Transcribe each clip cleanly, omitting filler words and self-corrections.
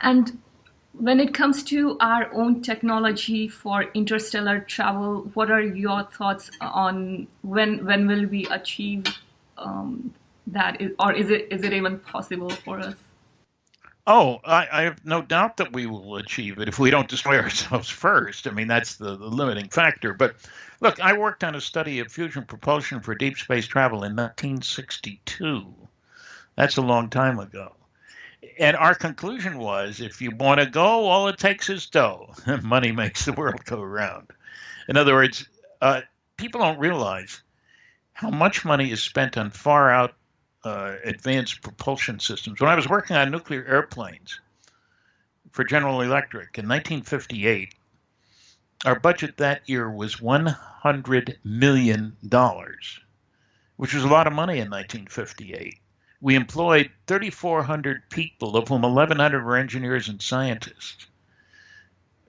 And when it comes to our own technology for interstellar travel, what are your thoughts on when will we achieve that? Or is it even possible for us? Oh, I have no doubt that we will achieve it if we don't destroy ourselves first. I mean, that's the limiting factor. But look, I worked on a study of fusion propulsion for deep space travel in 1962. That's a long time ago. And our conclusion was if you want to go, all it takes is dough. Money makes the world go round. In other words, people don't realize how much money is spent on far out advanced propulsion systems. When I was working on nuclear airplanes for General Electric in 1958, our budget that year was $100 million, which was a lot of money in 1958. We employed 3,400 people, of whom 1,100 were engineers and scientists.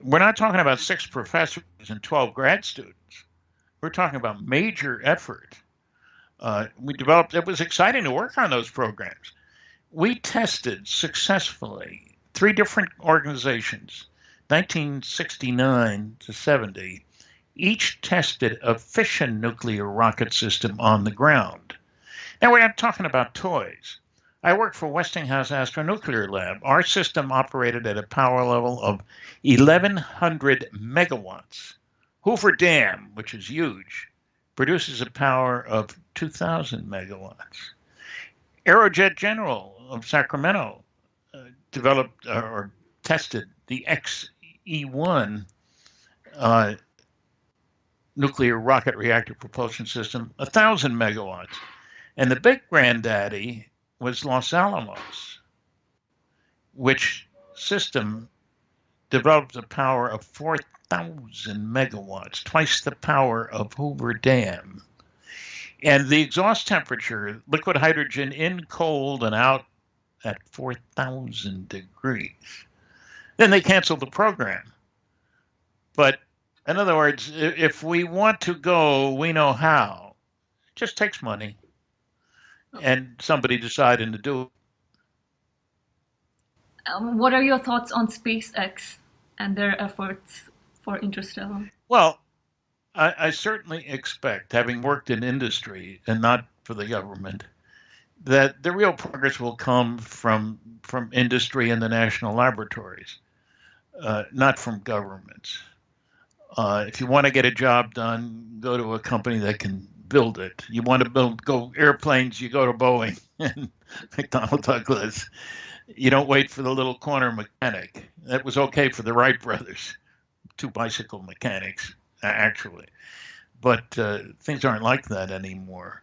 We're not talking about 6 professors and 12 grad students. We're talking about major effort. We developed, it was exciting to work on those programs. We tested successfully 3 different organizations, 1969 to 70, each tested a fission nuclear rocket system on the ground. Now, we're not talking about toys. I worked for Westinghouse Astronuclear Lab. Our system operated at a power level of 1,100 megawatts. Hoover Dam, which is huge, produces a power of 2,000 megawatts. Aerojet General of Sacramento developed or tested the XE1 nuclear rocket reactor propulsion system, 1,000 megawatts. And the big granddaddy was Los Alamos, which system developed a power of 4,000 megawatts, twice the power of Hoover Dam. And the exhaust temperature, liquid hydrogen in cold and out at 4,000 degrees. Then they canceled the program. But in other words, if we want to go, we know how. It just takes money and somebody deciding to do it. What are your thoughts on SpaceX and their efforts for Interstellar? Well, I certainly expect, having worked in industry and not for the government, that the real progress will come from industry and the national laboratories, not from governments. If you want to get a job done, go to a company that can build it. You want to go airplanes, you go to Boeing and McDonnell Douglas. You don't wait for the little corner mechanic. That was okay for the Wright brothers, 2 bicycle mechanics, actually. But things aren't like that anymore.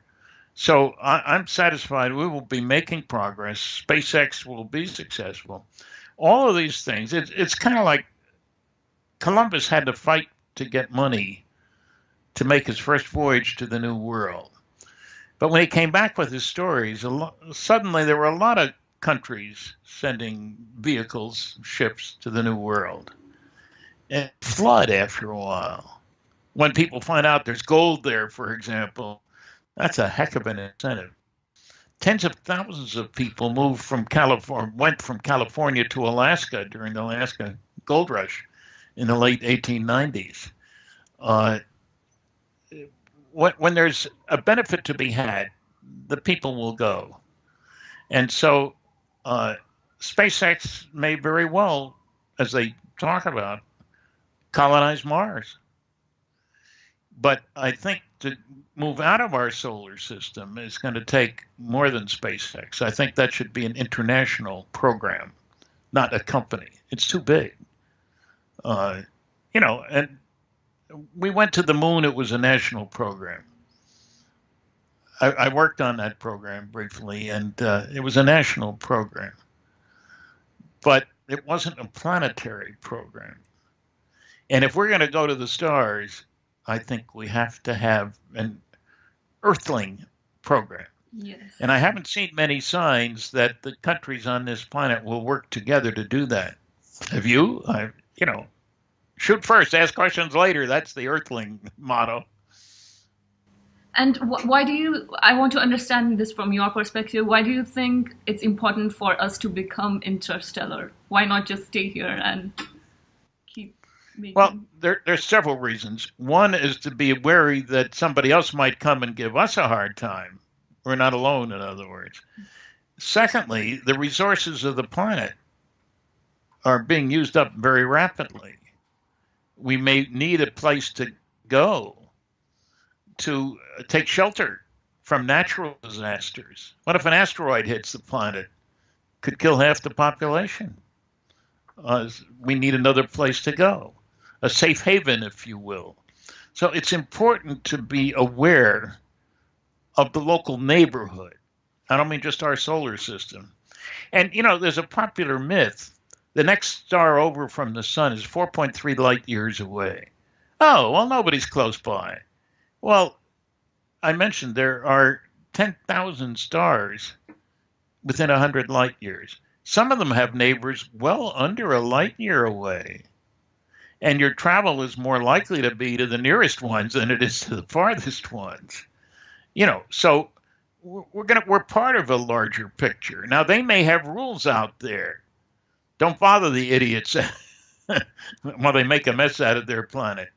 So I'm satisfied we will be making progress. SpaceX will be successful. All of these things, it's kind of like Columbus had to fight to get money to make his first voyage to the New World. But when he came back with his stories, suddenly there were a lot of countries sending vehicles, ships to the New World. And flood after a while. When people find out there's gold there, for example, that's a heck of an incentive. Tens of thousands of people went from California to Alaska during the Alaska gold rush in the late 1890s. Uh, when there's a benefit to be had, the people will go. And so SpaceX may very well, as they talk about, colonize Mars. But I think to move out of our solar system is going to take more than SpaceX. I think that should be an international program, not a company. It's too big. And we went to the moon. It was a national program. I worked on that program briefly, and it was a national program. But it wasn't a planetary program. And if we're going to go to the stars, I think we have to have an Earthling program. Yes. And I haven't seen many signs that the countries on this planet will work together to do that. Have you? Shoot first, ask questions later. That's the Earthling motto. And why do you, I want to understand this from your perspective, why do you think it's important for us to become interstellar? Why not just stay here and keep Well, making? there's several reasons. One is to be wary that somebody else might come and give us a hard time. We're not alone, in other words. Secondly, the resources of the planet are being used up very rapidly. We may need a place to go to take shelter from natural disasters. What if an asteroid hits the planet? Could kill half the population. We need another place to go, a safe haven, if you will. So it's important to be aware of the local neighborhood. I don't mean just our solar system. And, you know, there's a popular myth. The next star over from the sun is 4.3 light years away. Oh, well, nobody's close by. Well, I mentioned there are 10,000 stars within 100 light years. Some of them have neighbors well under a light year away. And your travel is more likely to be to the nearest ones than it is to the farthest ones. You know, so we're part of a larger picture. Now they may have rules out there. Don't bother the idiots while they make a mess out of their planet.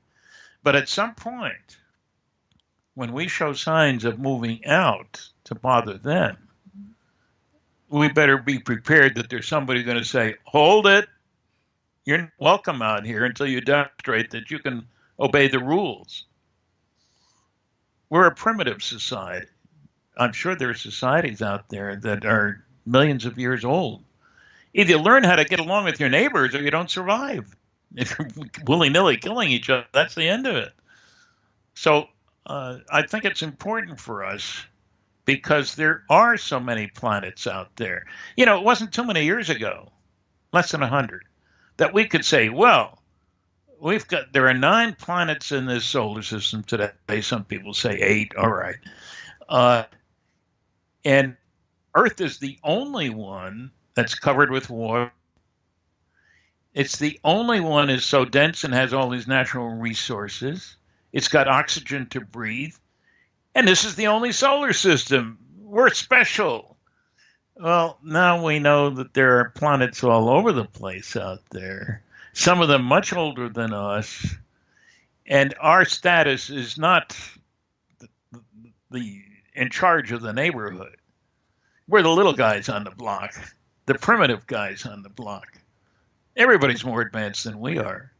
But at some point, when we show signs of moving out to bother them, we better be prepared that there's somebody going to say, hold it. You're not welcome out here until you demonstrate that you can obey the rules. We're a primitive society. I'm sure there are societies out there that are millions of years old. Either you learn how to get along with your neighbors or you don't survive. If you're willy-nilly killing each other, that's the end of it. So I think it's important for us because there are so many planets out there. You know, it wasn't too many years ago, less than 100, that we could say, well, there are 9 planets in this solar system today. Some people say 8. All right. And Earth is the only one that's covered with water. It's the only one is so dense and has all these natural resources. It's got oxygen to breathe. And this is the only solar system. We're special. Well, now we know that there are planets all over the place out there, some of them much older than us. And our status is not the in charge of the neighborhood. We're the little guys on the block, the primitive guys on the block. Everybody's more advanced than we are.